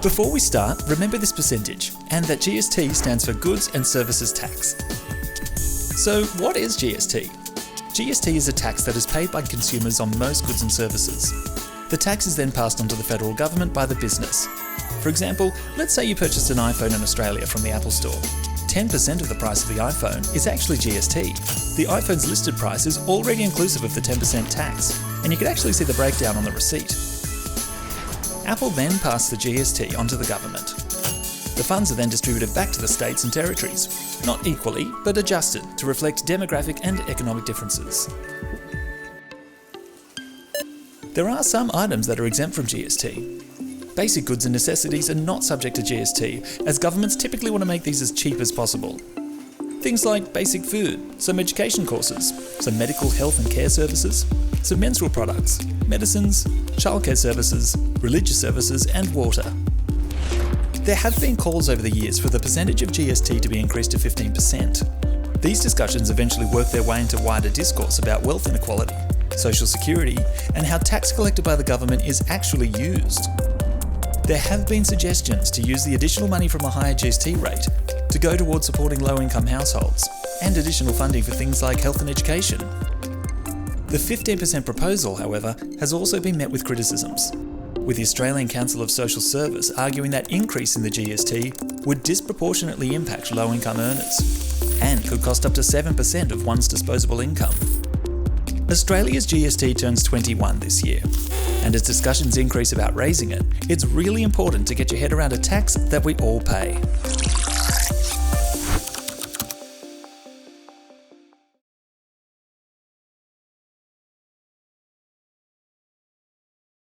Before we start, remember this percentage, and that GST stands for Goods and Services Tax. So what is GST? GST is a tax that is paid by consumers on most goods and services. The tax is then passed on to the federal government by the business. For example, let's say you purchased an iPhone in Australia from the Apple Store. 10% of the price of the iPhone is actually GST. The iPhone's listed price is already inclusive of the 10% tax, and you can actually see the breakdown on the receipt. Apple then passed the GST onto the government. The funds are then distributed back to the states and territories, not equally, but adjusted to reflect demographic and economic differences. There are some items that are exempt from GST. Basic goods and necessities are not subject to GST, as governments typically want to make these as cheap as possible. Things like basic food, some education courses, some medical health and care services, some menstrual products, medicines, childcare services, religious services, and water. There have been calls over the years for the percentage of GST to be increased to 15%. These discussions eventually work their way into wider discourse about wealth inequality, social security, and how tax collected by the government is actually used. There have been suggestions to use the additional money from a higher GST rate to go towards supporting low-income households and additional funding for things like health and education. The 15% proposal, however, has also been met with criticisms, with the Australian Council of Social Service arguing that increase in the GST would disproportionately impact low-income earners and could cost up to 7% of one's disposable income. Australia's GST turns 21 this year, and as discussions increase about raising it, it's really important to get your head around a tax that we all pay.